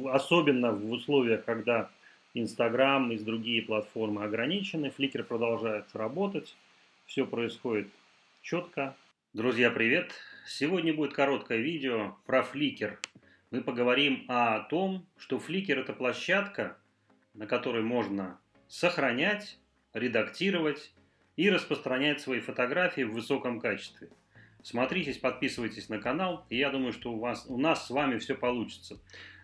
особенно в условиях, когда Инстаграм и другие платформы ограничены, Flickr продолжает работать, все происходит четко. Друзья, привет! Сегодня будет короткое видео про Flickr. Мы поговорим о том, что Flickr это площадка, на которой можно сохранять, редактировать и распространять свои фотографии в высоком качестве. Смотритесь, подписывайтесь на канал, и я думаю, что у нас с вами все получится.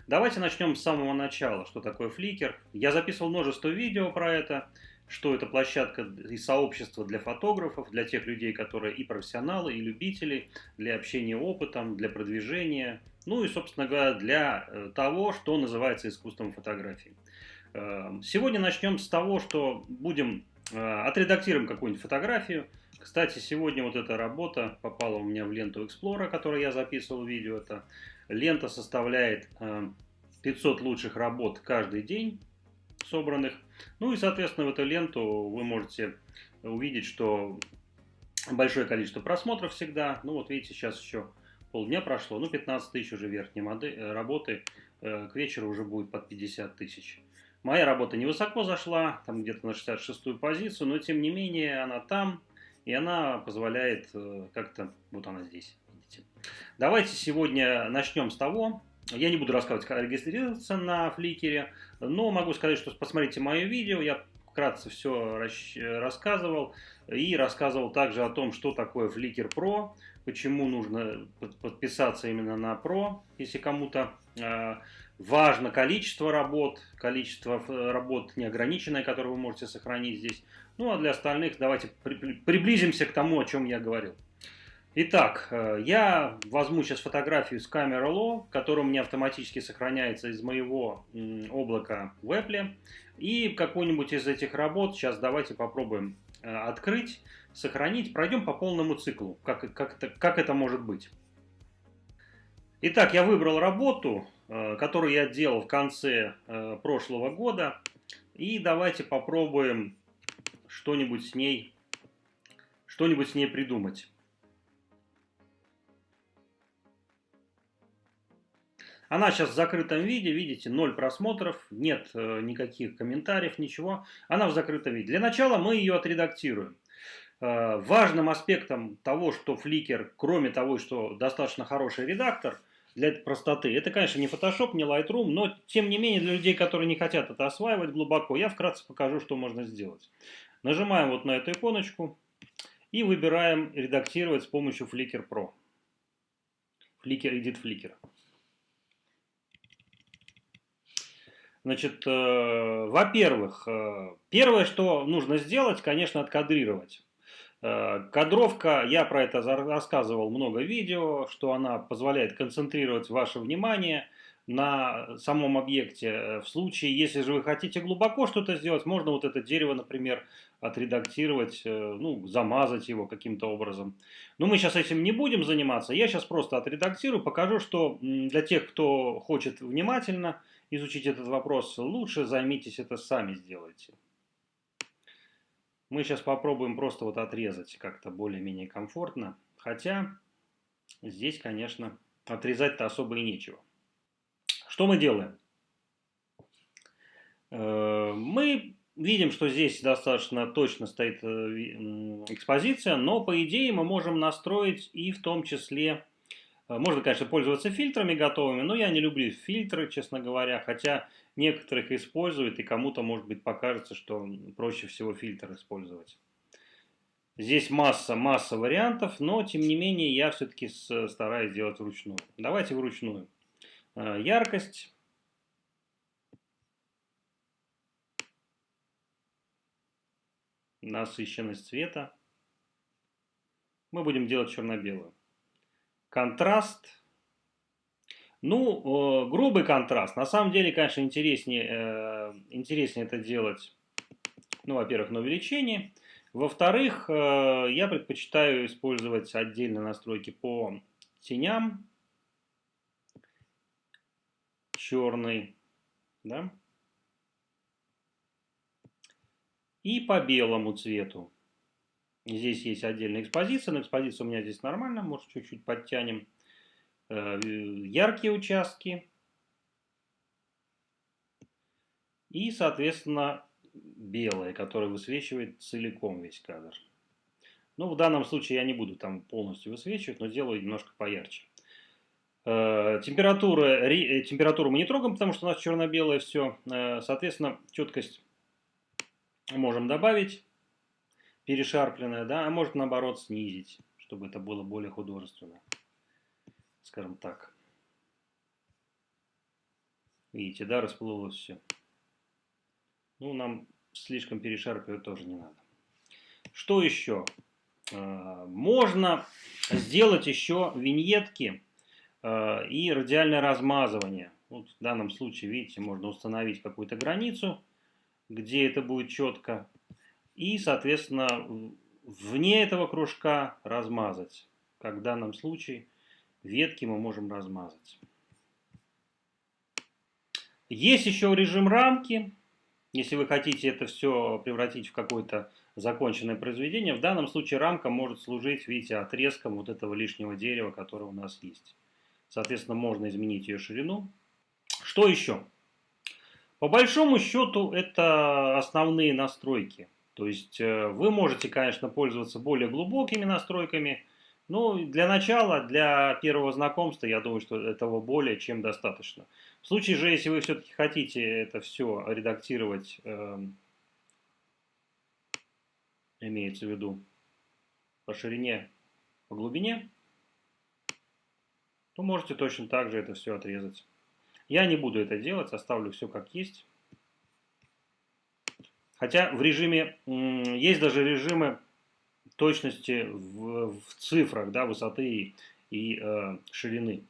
Давайте начнем с самого начала, что такое Flickr. Я записывал множество видео про это, что это площадка и сообщество для фотографов, для тех людей, которые и профессионалы, и любители, для общения опытом, для продвижения, ну и, собственно говоря, для того, что называется искусством фотографии. Сегодня начнем с того, что отредактируем какую-нибудь фотографию. Кстати, сегодня вот эта работа попала у меня в ленту Explorer, которой я записывал видео. Эта лента составляет 500 лучших работ каждый день собранных. Ну и, соответственно, в эту ленту вы можете увидеть, что большое количество просмотров всегда. Ну вот видите, сейчас еще полдня прошло, ну 15 тысяч уже верхней работы, к вечеру уже будет под 50 тысяч. Моя работа невысоко зашла, там где-то на 66-ю позицию, но тем не менее она там, и она позволяет как-то, вот она здесь, видите. Давайте сегодня начнем с того, я не буду рассказывать, как регистрироваться на Flickr, но могу сказать, что посмотрите мое видео, я вкратце все рассказывал, и рассказывал также о том, что такое Flickr Pro, почему нужно подписаться именно на Pro, если кому-то важно количество работ неограниченное, которое вы можете сохранить здесь. Ну а для остальных давайте приблизимся к тому, о чем я говорил. Итак, я возьму сейчас фотографию с камеры Raw, которая у меня автоматически сохраняется из моего облака в Apple. И какую-нибудь из этих работ сейчас давайте попробуем открыть, сохранить. Пройдем по полному циклу, как это может быть. Итак, я выбрал работу, которую я делал в конце прошлого года. И давайте попробуем что-нибудь с ней придумать. Она сейчас в закрытом виде, видите, 0 просмотров, нет никаких комментариев, ничего. Она в закрытом виде. Для начала мы ее отредактируем. Важным аспектом того, что Flickr, кроме того, что достаточно хороший редактор для этой простоты, это, конечно, не Photoshop, не Lightroom, но, тем не менее, для людей, которые не хотят это осваивать глубоко, я вкратце покажу, что можно сделать. Нажимаем вот на эту иконочку и выбираем «Редактировать с помощью Flickr Pro». Edit Flickr. Значит, во-первых, первое, что нужно сделать, конечно, откадрировать. Кадровка, я про это рассказывал много видео, что она позволяет концентрировать ваше внимание на самом объекте. В случае, если же вы хотите глубоко что-то сделать, можно вот это дерево, например, отредактировать, ну, замазать его каким-то образом. Но мы сейчас этим не будем заниматься. Я сейчас просто отредактирую, покажу, что для тех, кто хочет внимательно изучить этот вопрос, лучше займитесь это сами сделайте. Мы сейчас попробуем просто вот отрезать как-то более-менее комфортно. Хотя здесь, конечно, отрезать-то особо и нечего. Что мы делаем? Мы видим, что здесь достаточно точно стоит экспозиция, но по идее мы можем настроить и в том числе... Можно, конечно, пользоваться фильтрами готовыми, но я не люблю фильтры, честно говоря, хотя некоторых используют, и кому-то, может быть, покажется, что проще всего фильтр использовать. Здесь масса вариантов, но, тем не менее, я все-таки стараюсь делать вручную. Давайте вручную. Яркость. Насыщенность цвета. Мы будем делать черно-белую. Контраст. Ну, грубый контраст. На самом деле, конечно, интереснее это делать, ну, во-первых, на увеличении. Во-вторых, я предпочитаю использовать отдельные настройки по теням. Черный, да? И по белому цвету. Здесь есть отдельная экспозиция, но экспозиция у меня здесь нормально, может чуть-чуть подтянем. Яркие участки. И, соответственно, белое, которое высвечивает целиком весь кадр. Ну, в данном случае я не буду там полностью высвечивать, но сделаю немножко поярче. Температуру мы не трогаем, потому что у нас черно-белое все. Соответственно, четкость можем добавить, перешарпленная, да, а может наоборот снизить, чтобы это было более художественно. Скажем так. Видите, да, расплылось все. Ну, нам слишком перешарпливать тоже не надо. Что еще? Можно сделать еще виньетки и радиальное размазывание. Вот в данном случае, видите, можно установить какую-то границу, где это будет четко. И, соответственно, вне этого кружка размазать. Как в данном случае ветки мы можем размазать. Есть еще режим рамки. Если вы хотите это все превратить в какое-то законченное произведение, в данном случае рамка может служить, видите, отрезком вот этого лишнего дерева, которое у нас есть. Соответственно, можно изменить ее ширину. Что еще? По большому счету, это основные настройки. То есть вы можете, конечно, пользоваться более глубокими настройками, но для начала, для первого знакомства, я думаю, что этого более чем достаточно. В случае же, если вы все-таки хотите это все редактировать, имеется в виду по ширине, по глубине, то можете точно так же это все отрезать. Я не буду это делать, оставлю все как есть. Хотя в режиме, есть даже режимы точности в цифрах, да, высоты и ширины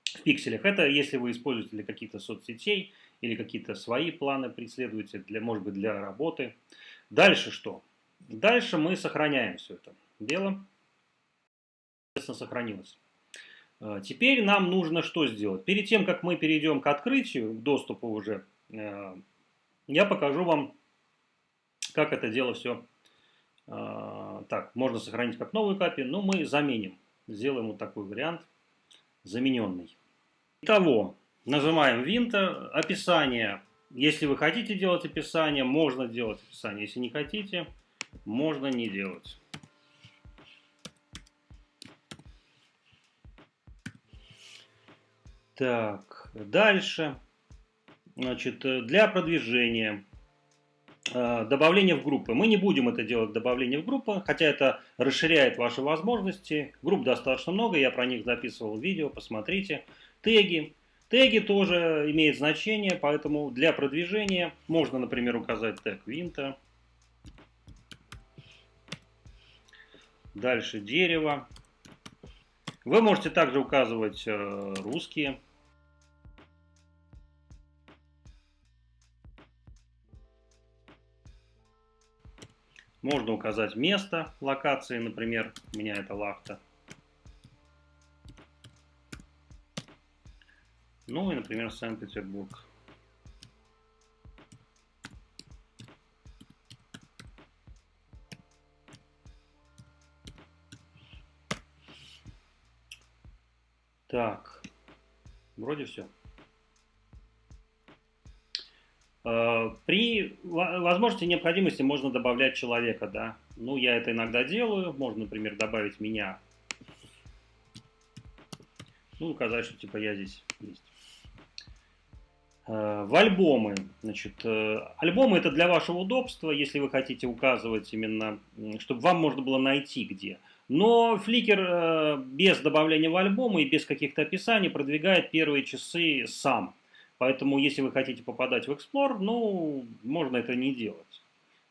в пикселях. Это если вы используете для каких-то соцсетей или какие-то свои планы преследуете, для, может быть, для работы. Дальше что? Дальше мы сохраняем все это дело. Соответственно, сохранилось. Теперь нам нужно что сделать? Перед тем, как мы перейдем к открытию, к доступу уже, я покажу вам, как это дело все. Так, можно сохранить как новую копию, но мы заменим. Сделаем вот такой вариант, замененный. Итого, нажимаем Винта, описание. Если вы хотите делать описание, можно делать описание. Если не хотите, можно не делать. Так, дальше. Значит, для продвижения. Добавление в группы. Мы не будем это делать, добавление в группы, хотя это расширяет ваши возможности. Групп достаточно много, я про них записывал видео, посмотрите. Теги. Теги тоже имеют значение, поэтому для продвижения можно, например, указать тег винта. Дальше дерево. Вы можете также указывать русские. Можно указать место локации, например, у меня это Лахта. Ну и, например, Санкт-Петербург. Так, вроде все. При возможности и необходимости можно добавлять человека, да. Ну, я это иногда делаю. Можно, например, добавить меня. Ну, указать, что типа я здесь есть. В альбомы. Значит, альбомы это для вашего удобства, если вы хотите указывать именно, чтобы вам можно было найти где. Но Flickr без добавления в альбомы и без каких-то описаний продвигает первые часы сам. Поэтому, если вы хотите попадать в Explore, ну, можно это не делать.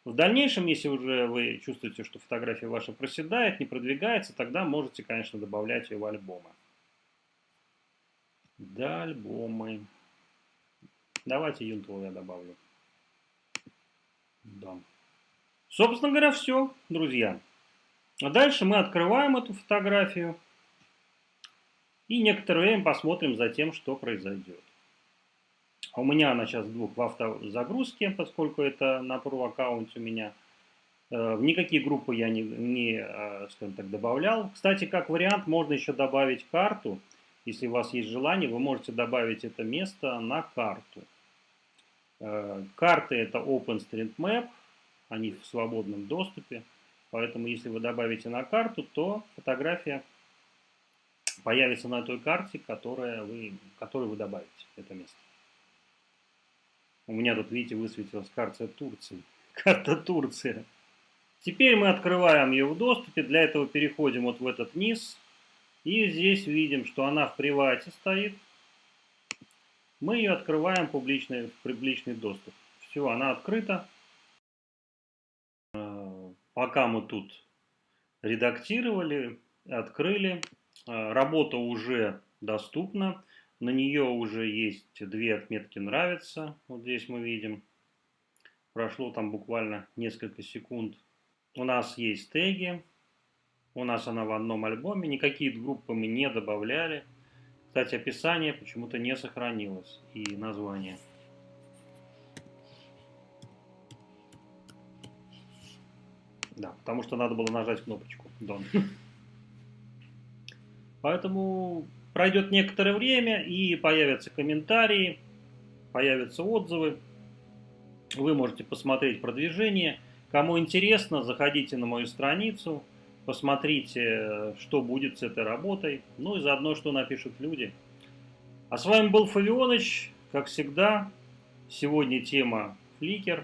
В дальнейшем, если уже вы чувствуете, что фотография ваша проседает, не продвигается, тогда можете, конечно, добавлять ее в альбомы. Да, альбомы. Давайте Юнтул я добавлю. Да. Собственно говоря, все, друзья. А дальше мы открываем эту фотографию и некоторое время посмотрим за тем, что произойдет. А у меня она сейчас в автозагрузке, поскольку это на Pro аккаунте у меня. В никакие группы я не скажем так, добавлял. Кстати, как вариант, можно еще добавить карту. Если у вас есть желание, вы можете добавить это место на карту. Карты это OpenStreetMap, они в свободном доступе, поэтому если вы добавите на карту, то фотография появится на той карте, которую вы добавите, это место. У меня тут, видите, высветилась карта Турции. Карта Турции. Теперь мы открываем ее в доступе. Для этого переходим вот в этот низ. И здесь видим, что она в привате стоит. Мы ее открываем в публичный доступ. Все, она открыта. Пока мы тут редактировали, открыли. Работа уже доступна. На нее уже есть 2 отметки «Нравится». Вот здесь мы видим. Прошло там буквально несколько секунд. У нас есть теги. У нас она в одном альбоме. Никакие группы мы не добавляли. Кстати, описание почему-то не сохранилось. И название. Да, потому что надо было нажать кнопочку Done. Поэтому пройдет некоторое время и появятся комментарии, появятся отзывы. Вы можете посмотреть продвижение. Кому интересно, заходите на мою страницу, посмотрите, что будет с этой работой, ну и заодно, что напишут люди. А с вами был Фавионыч, как всегда. Сегодня тема Flickr.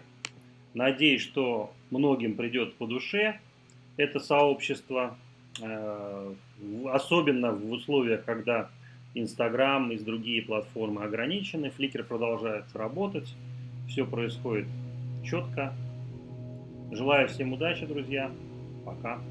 Надеюсь, что многим придет по душе это сообщество, особенно в условиях, когда Instagram и другие платформы ограничены. Flickr продолжает работать, все происходит четко. Желаю всем удачи, друзья. Пока.